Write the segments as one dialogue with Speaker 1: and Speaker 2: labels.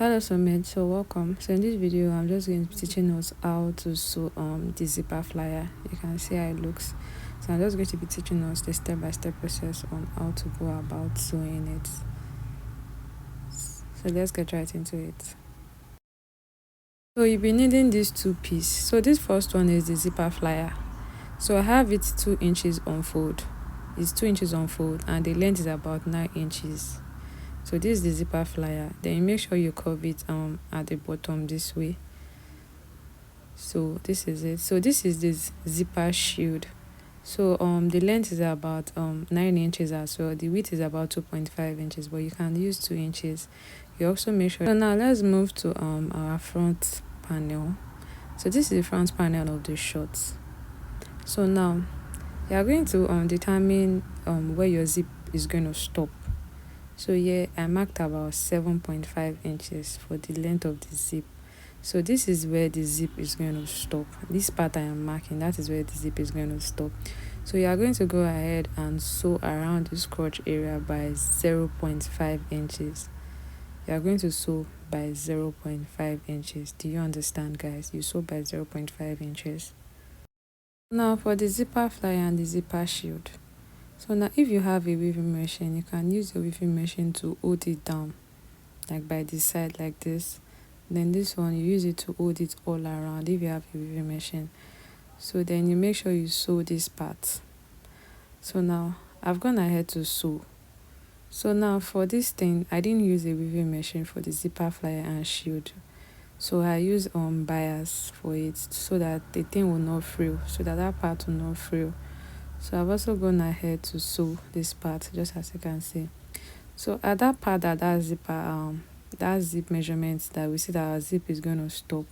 Speaker 1: Hello Sumit, so welcome. So in this video I'm just going to be teaching us how to sew the zipper flyer. You can see how it looks. So I'm just going to be teaching us the step-by-step process on how to go about sewing it. So let's get right into it. So you'll be needing these two pieces. So this first one is the zipper flyer. So I have it 2 inches on fold. It's 2 inches on fold and the length is about 9 inches. So this is the zipper flyer. Then you make sure you curve it at the bottom this way. So this is it. So this is this zipper shield. So the length is about 9 inches as well. The width is about 2.5 inches, but you can use 2 inches. You also make sure. So now let's move to our front panel. So this is the front panel of the shorts. So now you are going to determine where your zip is going to stop. So here I marked about 7.5 inches for the length of the zip. So this is where the zip is going to stop. This part I am marking, that is where the zip is going to stop. So you are going to go ahead and sew around this crotch area by 0.5 inches. You are going to sew by 0.5 inches. Do you understand, guys? You sew by 0.5 inches. Now for the zipper flyer and the zipper shield. So now if you have a weaving machine, you can use your weaving machine to hold it down, like by the side like this. Then this one, you use it to hold it all around if you have a weaving machine. So then you make sure you sew this part. So now I've gone ahead to sew. So now for this thing, I didn't use a weaving machine for the zipper flyer and shield. So I use bias for it so that the thing will not frill, so that part will not frill. So I've also gone ahead to sew this part, just as you can see. So at that part that zipper that zip measurement that we see that our zip is going to stop,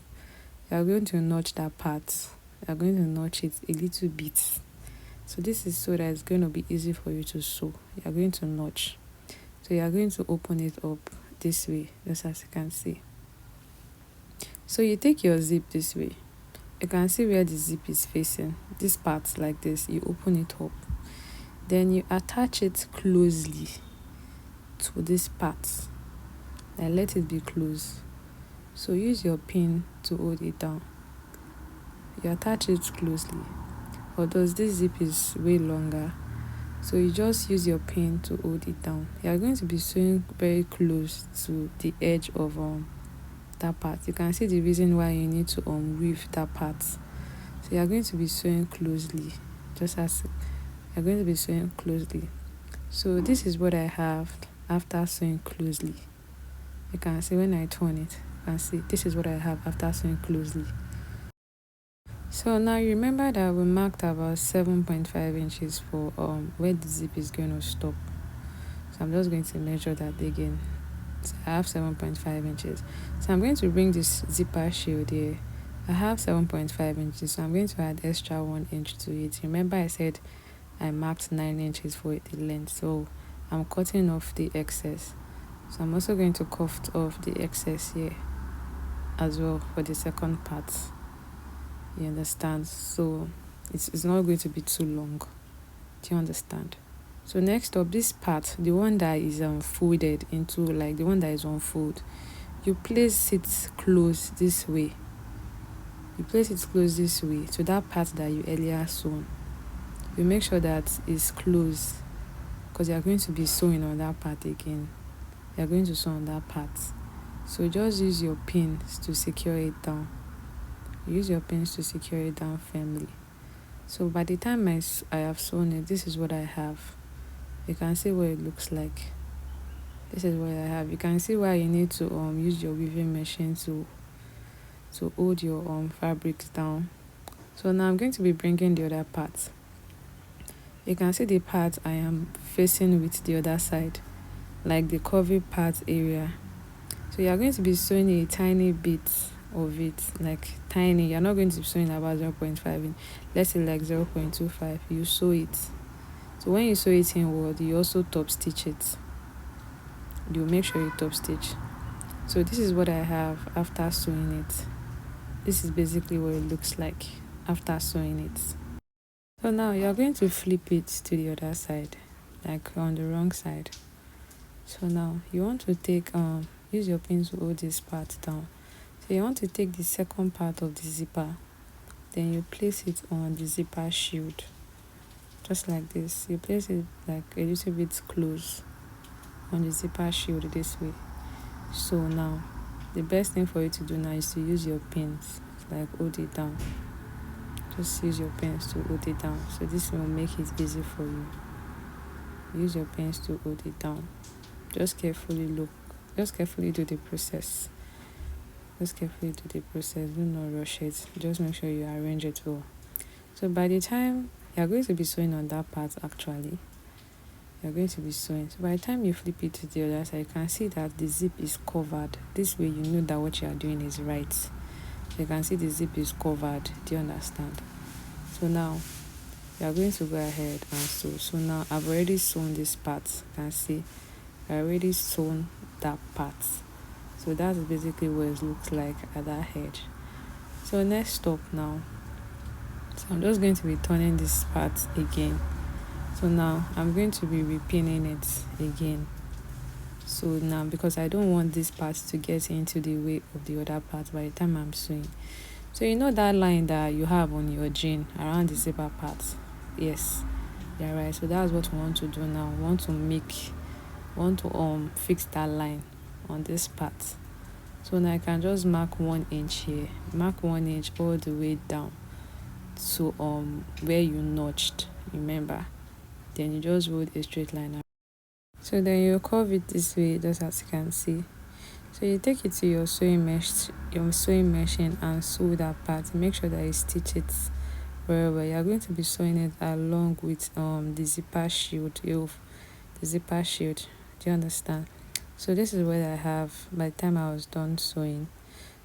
Speaker 1: you are going to notch that part. You are going to notch it a little bit. So this is so that it's going to be easy for you to sew. You are going to notch. So you are going to open it up this way, just as you can see. So you take your zip this way. You can see where the zip is facing. This part like this, you open it up. Then you attach it closely to this part and let it be closed. So use your pin to hold it down. You attach it closely. Although this zip is way longer, so you just use your pin to hold it down. You are going to be sewing very close to the edge of that part. You can see the reason why you need to weave that part. So you are going to be sewing closely, just as you're going to be sewing closely. So this is what I have after sewing closely. You can see when I turn it, you can see this is what I have after sewing closely. So now you remember that we marked about 7.5 inches for where the zip is going to stop. So I'm just going to measure that again. So I have 7.5 inches. So I'm going to bring this zipper shield here. I have 7.5 inches, so I'm going to add extra 1 inch to it. Remember I said I marked 9 inches for the length, so I'm cutting off the excess. So I'm also going to cut off the excess here as well for the second part. You understand? So it's not going to be too long. Do you understand? So next up, this part, the one that is folded into, like the one that is on fold, you place it close this way. You place it close this way to that part that you earlier sewn. You make sure that it's close because you are going to be sewing on that part again. You are going to sew on that part. So just use your pins to secure it down. Use your pins to secure it down firmly. So by the time I have sewn it, this is what I have. You can see what it looks like. This is what I have. You can see why you need to use your weaving machine to hold your fabrics down. So now I'm going to be bringing the other part. You can see the part I am facing with the other side, like the curvy part area. So you are going to be sewing a tiny bit of it, like tiny. You're not going to be sewing about 0.5 in, let's say like 0.25. You sew it. So when you sew it inward, you also top stitch it. You make sure you top stitch. So this is what I have after sewing it. This is basically what it looks like after sewing it. So now you're going to flip it to the other side, like on the wrong side. So now you want to take use your pin to hold this part down. So you want to take the second part of the zipper, then you place it on the zipper shield, just like this. You place it like a little bit close on the zipper shield this way. So now the best thing for you to do now is to use your pins, like hold it down. Just use your pins to hold it down. So this will make it easy for you. Use your pins to hold it down. Just carefully do the process. Just carefully do the process. Do not rush it. Just make sure you arrange it well. So by the time you are going to be sewing on that part, actually you're going to be sewing. So by the time you flip it to the other side, you can see that the zip is covered. This way you know that what you are doing is right. You can see the zip is covered. Do you understand? So now you are going to go ahead and sew. So now I've already sewn this part. You can see I already sewn that part. So that's basically what it looks like at that edge. So next step now. So I'm just going to be turning this part again. So now I'm going to be repinning it again. So now, because I don't want this part to get into the way of the other part by the time I'm sewing. So you know that line that you have on your jean around the zipper part? Yes, you're right. So that's what we want to do now. We want to fix that line on this part. So now I can just mark 1 inch here. Mark 1 inch all the way down to where you notched, remember? Then you just hold a straight line out. So then you curve it this way, just as you can see. So you take it to your sewing machine and sew that part. Make sure that you stitch it very well. You're going to be sewing it along with the zipper shield. The zipper shield. Do you understand? So this is what I have by the time I was done sewing.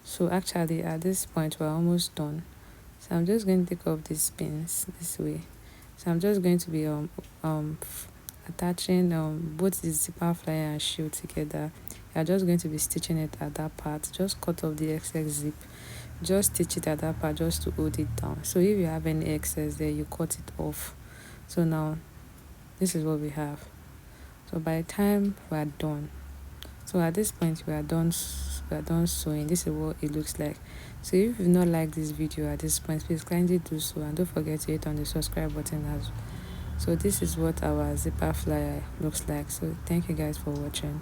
Speaker 1: So actually at this point we're almost done. So I'm just going to take off these pins this way. So I'm just going to be attaching both the zipper flyer and shield together. You're just going to be stitching it at that part. Just cut off the excess zip. Just stitch it at that part just to hold it down. So if you have any excess there, you cut it off. So now this is what we have. So by the time we are done, so at this point we are done sewing. This is what it looks like. So if you've not liked this video at this point, please kindly do so, and don't forget to hit on the subscribe button as well. So this is what our zipper flyer looks like. So thank you guys for watching.